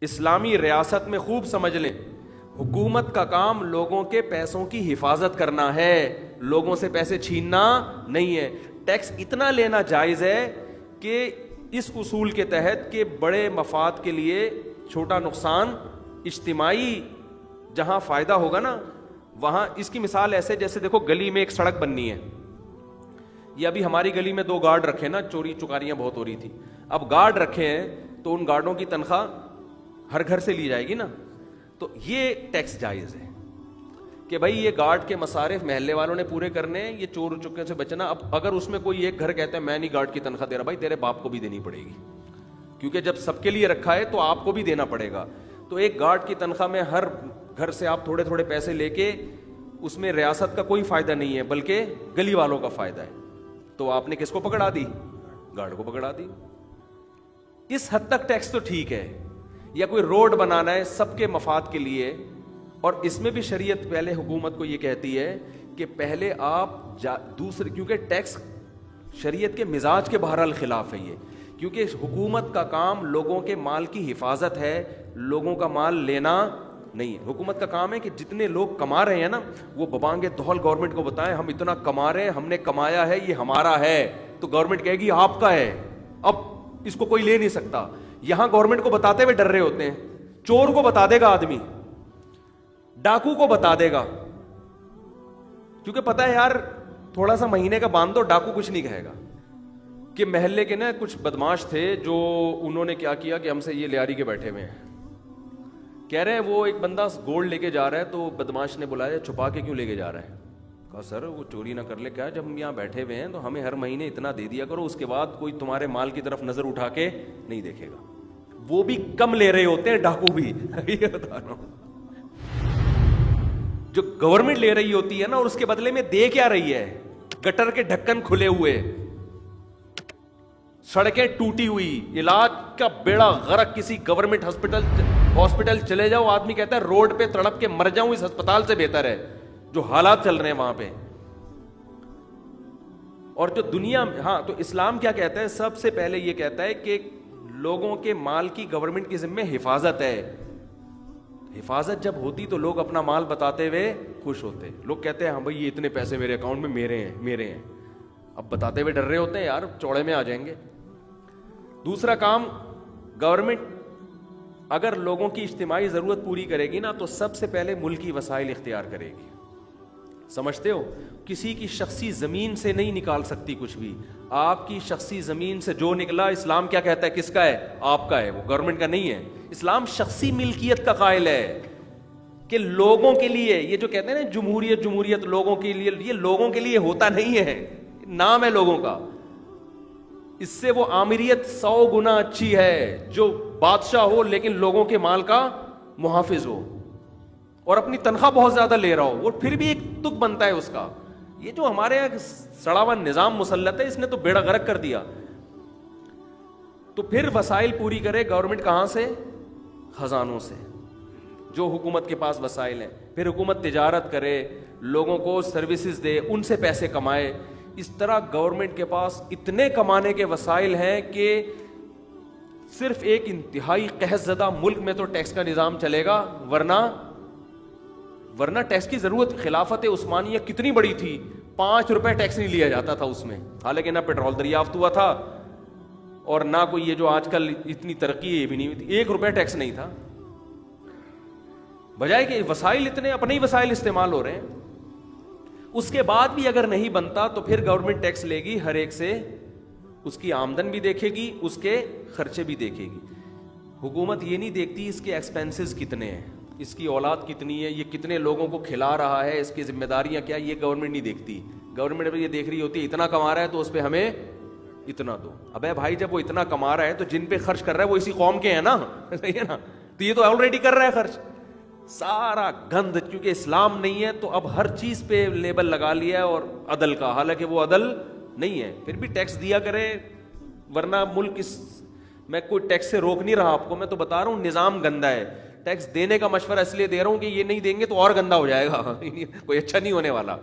اسلامی ریاست میں خوب سمجھ لیں، حکومت کا کام لوگوں کے پیسوں کی حفاظت کرنا ہے، لوگوں سے پیسے چھیننا نہیں ہے۔ ٹیکس اتنا لینا جائز ہے کہ اس اصول کے تحت کہ بڑے مفاد کے لیے چھوٹا نقصان، اجتماعی جہاں فائدہ ہوگا نا وہاں۔ اس کی مثال ایسے جیسے دیکھو گلی میں ایک سڑک بننی ہے، یہ ابھی ہماری گلی میں 2 گارڈ رکھے نا، چوری چکاریاں بہت ہو رہی تھی، اب گارڈ رکھے ہیں تو ان گارڈوں کی تنخواہ ہر گھر سے لی جائے گی نا، تو یہ ٹیکس جائز ہے کہ بھائی یہ گارڈ کے مصارف محلے والوں نے پورے کرنے ہیں، یہ چور چکے سے بچنا۔ اب اگر اس میں کوئی ایک گھر کہتا ہے میں نہیں گارڈ کی تنخواہ دے رہا، بھائی تیرے باپ کو بھی دینی پڑے گی، کیونکہ جب سب کے لیے رکھا ہے تو آپ کو بھی دینا پڑے گا۔ تو ایک گارڈ کی تنخواہ میں ہر گھر سے آپ تھوڑے تھوڑے پیسے لے کے، اس میں ریاست کا کوئی فائدہ نہیں ہے بلکہ گلی والوں کا فائدہ ہے، تو آپ نے کس کو پکڑا دی؟ گارڈ کو پکڑا دی۔ اس حد تک ٹیکس تو ٹھیک ہے، یا کوئی روڈ بنانا ہے سب کے مفاد کے لیے، اور اس میں بھی شریعت پہلے حکومت کو یہ کہتی ہے کہ پہلے آپ دوسرے، کیونکہ ٹیکس شریعت کے مزاج کے بہرحال خلاف ہے یہ، کیونکہ حکومت کا کام لوگوں کے مال کی حفاظت ہے، لوگوں کا مال لینا نہیں ہے۔ حکومت کا کام ہے کہ جتنے لوگ کما رہے ہیں نا وہ ببانگ دہل گورنمنٹ کو بتائیں ہم اتنا کما رہے ہیں، ہم نے کمایا ہے، یہ ہمارا ہے، تو گورنمنٹ کہے گی آپ کا ہے، اب اس کو کوئی لے نہیں سکتا۔ یہاں گورنمنٹ کو بتاتے ہوئے ڈر رہے ہوتے ہیں، چور کو بتا دے گا آدمی، ڈاکو کو بتا دے گا، کیونکہ پتا ہے یار تھوڑا سا مہینے کا باندھ دو، ڈاکو کچھ نہیں کہے گا۔ کہ محلے کے نا کچھ بدماش تھے جو انہوں نے کیا کیا کہ ہم سے یہ لیاری کے بیٹھے ہوئے ہیں، کہہ رہے ہیں وہ ایک بندہ گولڈ لے کے جا رہا ہے، تو بدماش نے بلایا چھپا کے کیوں لے کے جا رہا ہے؟ کہا سر وہ چوری نہ کر لے، کیا جب ہم یہاں بیٹھے ہوئے ہیں تو ہمیں ہر مہینے اتنا دے دیا کرو، اس کے بعد کوئی تمہارے مال کی طرف نظر اٹھا کے نہیں دیکھے گا۔ وہ بھی کم لے رہے ہوتے ہیں ڈاکو بھی، یہ بتا رہا ہوں۔ جو گورنمنٹ لے رہی ہوتی ہے نا، اور اس کے بدلے میں دے کیا رہی ہے؟ گٹر کے ڈھکن کھلے ہوئے، سڑکیں ٹوٹی ہوئی، علاج کا بیڑا غرق، کسی گورنمنٹ ہاسپٹل چلے جاؤ آدمی کہتا ہے روڈ پہ تڑپ کے مر جاؤں اس ہسپتال سے بہتر ہے، جو حالات چل رہے ہیں وہاں پہ۔ اور جو دنیا میں، ہاں تو اسلام کیا کہتا ہے؟ سب سے پہلے یہ کہتا ہے کہ لوگوں کے مال کی گورنمنٹ کے ذمہ حفاظت ہے۔ حفاظت جب ہوتی تو لوگ اپنا مال بتاتے ہوئے خوش ہوتے۔ لوگ کہتے ہیں ہاں بھائی یہ اتنے پیسے میرے اکاؤنٹ میں میرے ہیں، اب بتاتے ہوئے ڈر رہے ہوتے ہیں یار چوڑے میں آ جائیں گے۔ دوسرا کام، گورنمنٹ اگر لوگوں کی اجتماعی ضرورت پوری کرے گی نا تو سب سے پہلے ملکی وسائل اختیار کرے گی۔ سمجھتے ہو؟ کسی کی شخصی زمین سے نہیں نکال سکتی کچھ بھی۔ آپ کی شخصی زمین سے جو نکلا، اسلام کیا کہتا ہے؟ کس کا ہے؟ آپ کا ہے، وہ گورنمنٹ کا نہیں ہے۔ اسلام شخصی ملکیت کا قائل ہے کہ لوگوں کے لیے، یہ جو کہتے ہیں نا جمہوریت لوگوں کے لیے، یہ لوگوں کے لیے ہوتا نہیں ہے، نام ہے لوگوں کا۔ اس سے وہ آمریت 100 گنا اچھی ہے جو بادشاہ ہو لیکن لوگوں کے مال کا محافظ ہو اور اپنی تنخواہ بہت زیادہ لے رہا ہو، وہ پھر بھی ایک تک بنتا ہے اس کا۔ یہ جو ہمارے یہاں سڑا ہوا نظام مسلط ہے، اس نے تو بیڑا غرق کر دیا۔ تو پھر وسائل پوری کرے گورنمنٹ کہاں سے؟ خزانوں سے، جو حکومت کے پاس وسائل ہیں۔ پھر حکومت تجارت کرے، لوگوں کو سروسز دے، ان سے پیسے کمائے۔ اس طرح گورنمنٹ کے پاس اتنے کمانے کے وسائل ہیں کہ صرف ایک انتہائی قحط زدہ ملک میں تو ٹیکس کا نظام چلے گا، ورنہ ٹیکس کی ضرورت خلافت عثمانیہ کتنی بڑی تھی، 5 روپے ٹیکس نہیں لیا جاتا تھا اس میں، حالانکہ نہ پیٹرول دریافت ہوا تھا اور نہ کوئی یہ جو آج کل اتنی ترقی یہ بھی نہیں ہوئی تھی، 1 روپے ٹیکس نہیں تھا، بجائے کہ وسائل اتنے اپنے ہی وسائل استعمال ہو رہے ہیں۔ اس کے بعد بھی اگر نہیں بنتا تو پھر گورنمنٹ ٹیکس لے گی ہر ایک سے، اس کی آمدن بھی دیکھے گی، اس کے خرچے بھی دیکھے گی۔ حکومت یہ نہیں دیکھتی اس کے ایکسپینسز کتنے ہیں، اس کی اولاد کتنی ہے، یہ کتنے لوگوں کو کھلا رہا ہے، اس کی ذمہ داریاں کیا، یہ گورنمنٹ نہیں دیکھتی۔ گورنمنٹ یہ دیکھ رہی ہوتی ہے اتنا کما رہا ہے تو اس پہ ہمیں اتنا دو۔ ابے بھائی جب وہ اتنا کما رہا ہے تو جن پہ خرچ کر رہا ہے وہ اسی قوم کے ہیں نا، صحیح ہے نا، تو یہ تو آلریڈی کر رہا ہے خرچ سارا گند، کیونکہ اسلام نہیں ہے تو اب ہر چیز پہ لیبل لگا لیا ہے اور عدل کا، حالانکہ وہ عدل نہیں ہے۔ پھر بھی ٹیکس دیا کرے، ورنہ ملک اس، میں کوئی ٹیکس سے روک نہیں رہا آپ کو، میں تو بتا رہا ہوں نظام گندا ہے۔ ٹیکس دینے کا مشورہ اس لیے دے رہا ہوں کہ یہ نہیں دیں گے تو اور گندا ہو جائے گا، کوئی اچھا نہیں ہونے والا۔